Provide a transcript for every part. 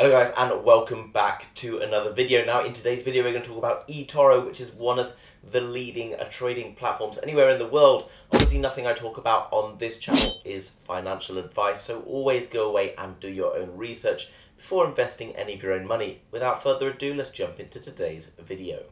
Hello guys, and welcome back to another video. Now in today's video we're going to talk about Etoro, which is one of the leading trading platforms anywhere in the world. Obviously nothing I talk about on this channel is financial advice, so always go away and do your own research before investing any of your own money. Without further ado, let's jump into today's video.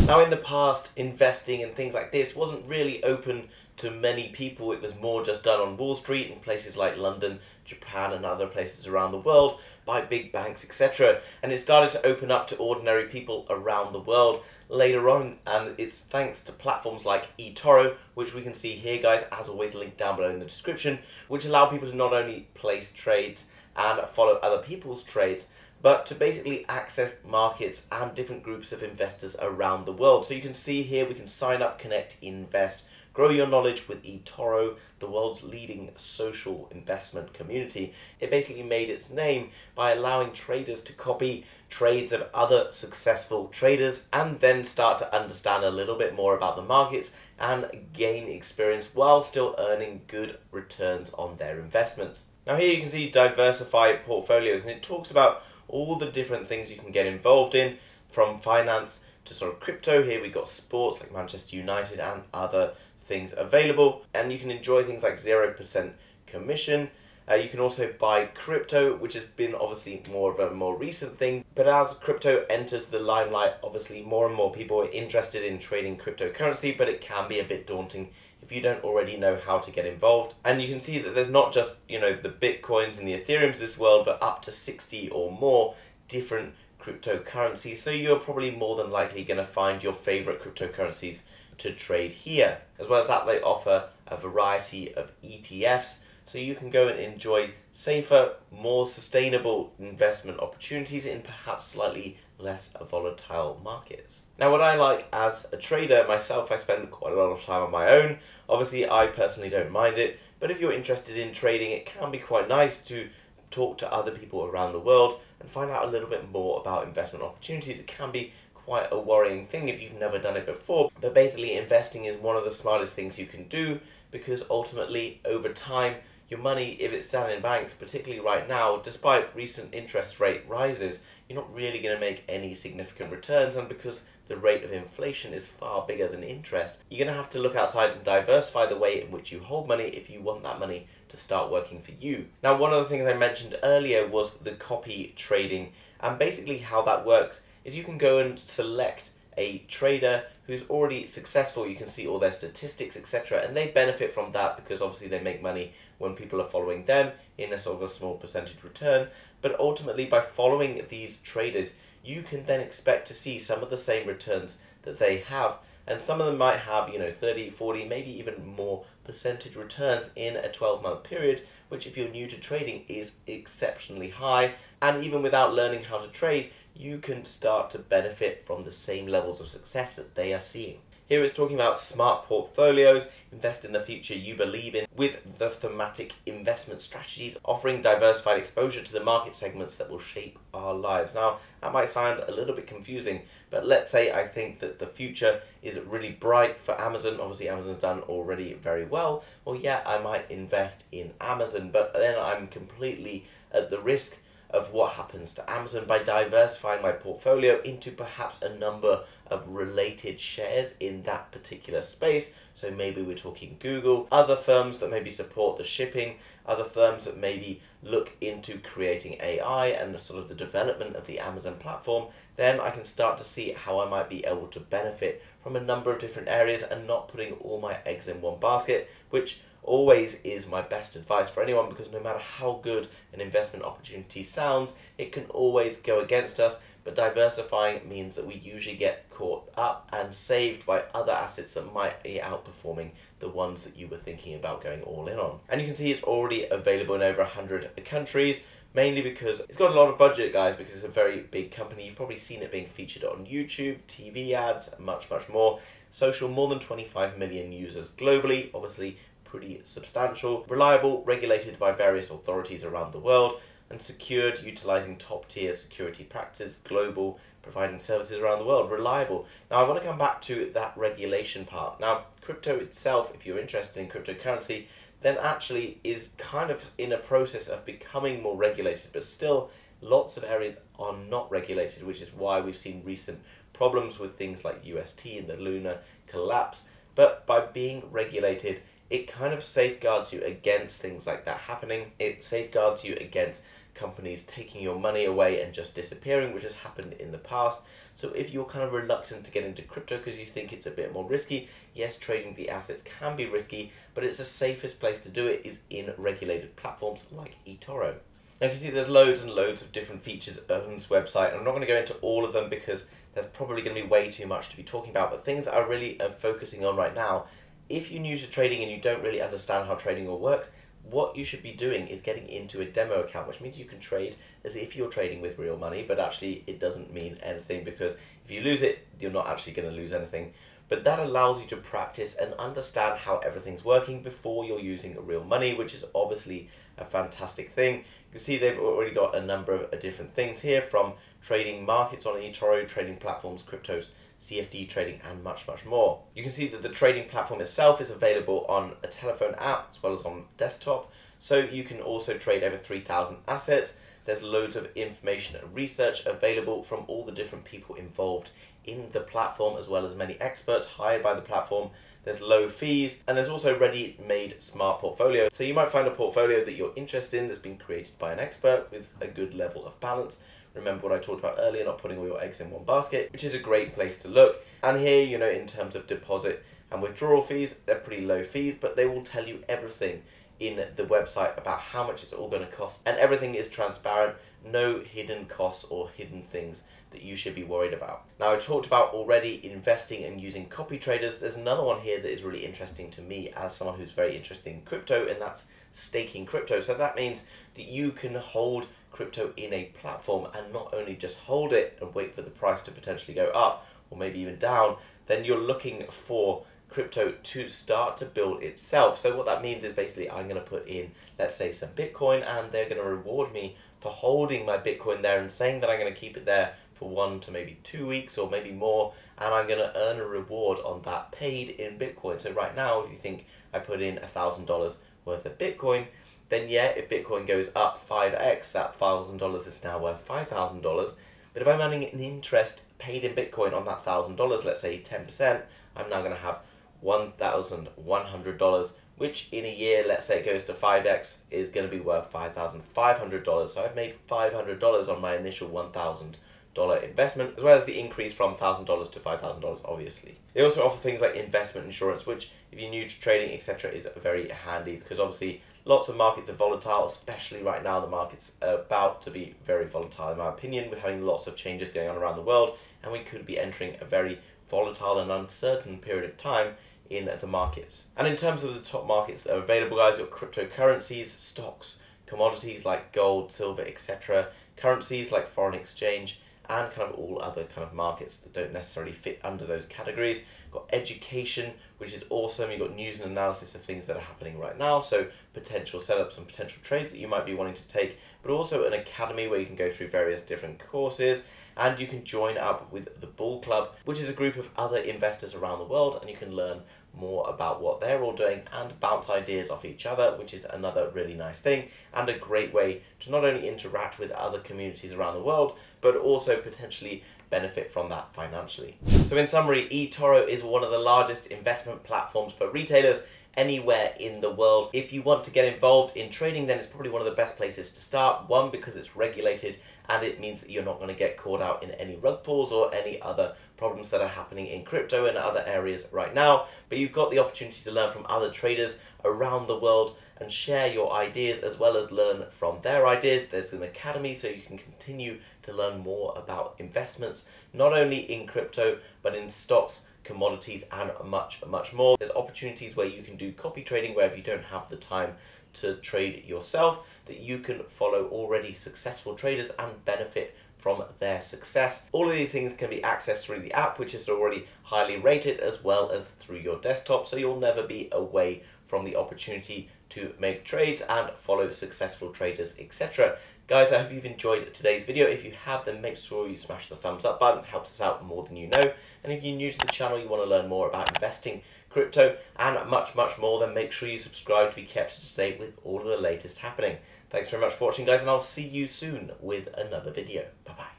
Now in the past, investing in things like this wasn't really open to many people. It was more just done on Wall Street in places like London, Japan and other places around the world by big banks, etc. And it started to open up to ordinary people around the world later on, and it's thanks to platforms like Etoro, which we can see here guys, as always linked down below in the description, which allow people to not only place trades and follow other people's trades, but to basically access markets and different groups of investors around the world. So you can see here we can sign up, connect, invest, grow your knowledge with Etoro, the world's leading social investment community. It basically made its name by allowing traders to copy trades of other successful traders and then start to understand a little bit more about the markets and gain experience while still earning good returns on their investments. Now here you can see diversified portfolios, and it talks about all the different things you can get involved in, from finance to sort of crypto. Here we got sports like Manchester United and other things available, and you can enjoy things like 0% commission. You can also buy crypto, which has been obviously more of a more recent thing, but as crypto enters the limelight, obviously more and more people are interested in trading cryptocurrency, but it can be a bit daunting if you don't already know how to get involved. And you can see that there's not just, the Bitcoins and the Ethereums of this world, but up to 60 or more different cryptocurrencies. So you're probably more than likely going to find your favorite cryptocurrencies to trade here. As well as that, they offer a variety of ETFs, so you can go and enjoy safer, more sustainable investment opportunities in perhaps slightly less volatile markets. Now what I like as a trader myself, I spend quite a lot of time on my own. Obviously I personally don't mind it, but if you're interested in trading, it can be quite nice to talk to other people around the world and find out a little bit more about investment opportunities. It can be quite a worrying thing if you've never done it before, but basically investing is one of the smartest things you can do, because ultimately over time your money, if it's down in banks, particularly right now, despite recent interest rate rises, you're not really going to make any significant returns, and because the rate of inflation is far bigger than interest, you're going to have to look outside and diversify the way in which you hold money if you want that money to start working for you. Now one of the things I mentioned earlier was the copy trading, and basically how that works is you can go and select a trader who's already successful. You can see all their statistics, etc., and they benefit from that because obviously they make money when people are following them in a sort of a small percentage return. But ultimately by following these traders, you can then expect to see some of the same returns that they have, and some of them might have 30, 40, maybe even more percentage returns in a 12-month period, which if you're new to trading is exceptionally high. And even without learning how to trade, you can start to benefit from the same levels of success that they are seeing. Here it's talking about smart portfolios, invest in the future you believe in with the thematic investment strategies, offering diversified exposure to the market segments that will shape our lives. Now, that might sound a little bit confusing, but let's say I think that the future is really bright for Amazon. Obviously, Amazon's done already very well. Well, yeah, I might invest in Amazon, but then I'm completely at the risk of what happens to Amazon by diversifying my portfolio into perhaps a number of related shares in that particular space. So maybe we're talking Google, other firms that maybe support the shipping, other firms that maybe look into creating AI and the sort of the development of the Amazon platform. Then I can start to see how I might be able to benefit from a number of different areas and not putting all my eggs in one basket, which always is my best advice for anyone, because no matter how good an investment opportunity sounds, it can always go against us. But diversifying means that we usually get caught up and saved by other assets that might be outperforming the ones that you were thinking about going all in on. And you can see it's already available in over 100 countries, mainly because it's got a lot of budget, guys, because it's a very big company. You've probably seen it being featured on YouTube, TV ads, and much more. Social, more than 25 million users globally, obviously pretty substantial, reliable, regulated by various authorities around the world. and secured, utilizing top-tier security practices, global, providing services around the world, reliable. Now, I want to come back to that regulation part. Now, crypto itself, if you're interested in cryptocurrency, then actually is kind of in a process of becoming more regulated, but still lots of areas are not regulated, which is why we've seen recent problems with things like UST and the Luna collapse. But by being regulated, it kind of safeguards you against things like that happening. It safeguards you against companies taking your money away and just disappearing, which has happened in the past. So if you're kind of reluctant to get into crypto because you think it's a bit more risky, yes, trading the assets can be risky, but it's the safest place to do it is in regulated platforms like Etoro. Now you can see there's loads and loads of different features on this website. I'm not going to go into all of them because there's probably going to be way too much to be talking about, but things that I really am focusing on right now, if you're new to trading and you don't really understand how trading all works, what you should be doing is getting into a demo account, which means you can trade as if you're trading with real money, but actually it doesn't mean anything because if you lose it, you're not actually going to lose anything. But that allows you to practice and understand how everything's working before you're using real money, which is obviously a fantastic thing. You can see they've already got a number of different things here, from trading markets on eToro, trading platforms, cryptos, CFD trading, and much, much more. You can see that the trading platform itself is available on a telephone app as well as on desktop. So you can also trade over 3,000 assets. There's loads of information and research available from all the different people involved in the platform, as well as many experts hired by the platform. There's low fees, and there's also ready-made smart portfolios. So you might find a portfolio that you're interested in that's been created by an expert with a good level of balance. Remember what I talked about earlier, not putting all your eggs in one basket, which is a great place to look. And here, you know, in terms of deposit and withdrawal fees, they're pretty low fees, but they will tell you everything in the website about how much it's all going to cost, and everything is transparent, no hidden costs or hidden things that you should be worried about. Now, I talked about already investing and using copy traders. There's another one here that is really interesting to me as someone who's very interested in crypto, and that's staking crypto. So that means that you can hold crypto in a platform and not only just hold it and wait for the price to potentially go up or maybe even down, then you're looking for crypto to start to build itself. So what that means is basically I'm going to put in, let's say, some Bitcoin, and they're going to reward me for holding my Bitcoin there and saying that I'm going to keep it there for 1 to maybe 2 weeks or maybe more, and I'm going to earn a reward on that paid in Bitcoin. So right now, if you think I put in $1,000 worth of Bitcoin, then yeah, if Bitcoin goes up 5x, that $1,000 is now worth $5,000. But if I'm earning an interest paid in Bitcoin on that $1,000, let's say 10%, I'm now going to have $1,100, which in a year, let's say it goes to 5x, is going to be worth $5,500. So I've made $500 on my initial $1,000 investment, as well as the increase from $1,000 to $5,000, obviously. They also offer things like investment insurance, which if you're new to trading, etc., is very handy because obviously lots of markets are volatile, especially right now. The market's about to be very volatile, in my opinion. We're having lots of changes going on around the world, and we could be entering a very volatile and uncertain period of time in the markets. And in terms of the top markets that are available, guys, you've got cryptocurrencies, stocks, commodities like gold, silver, etc., currencies like foreign exchange, and kind of all other kind of markets that don't necessarily fit under those categories. You've got education, which is awesome. You've got news and analysis of things that are happening right now, so potential setups and potential trades that you might be wanting to take, but also an academy where you can go through various different courses, and you can join up with the Bull Club, which is a group of other investors around the world, and you can learn more about what they're all doing and bounce ideas off each other, which is another really nice thing and a great way to not only interact with other communities around the world, but also potentially benefit from that financially. So in summary, eToro is one of the largest investment platforms for retailers anywhere in the world. If you want to get involved in trading, then it's probably one of the best places to start. One, because it's regulated and it means that you're not going to get caught out in any rug pulls or any other problems that are happening in crypto and other areas right now. But you've got the opportunity to learn from other traders around the world and share your ideas as well as learn from their ideas. There's an academy so you can continue to learn more about investments, not only in crypto, but in stocks, commodities, and much, much more. There's opportunities where you can do copy trading, where if you don't have the time to trade yourself, that you can follow already successful traders and benefit from their success. All of these things can be accessed through the app, which is already highly rated, as well as through your desktop, so you'll never be away from the opportunity to make trades and follow successful traders, etc. Guys, I hope you've enjoyed today's video. If you have, then make sure you smash the thumbs up button. It helps us out more than you know. And if you're new to the channel, you want to learn more about investing, crypto, and much, much more, then make sure you subscribe to be kept up to date with all of the latest happening. Thanks very much for watching, guys, and I'll see you soon with another video. Bye-bye.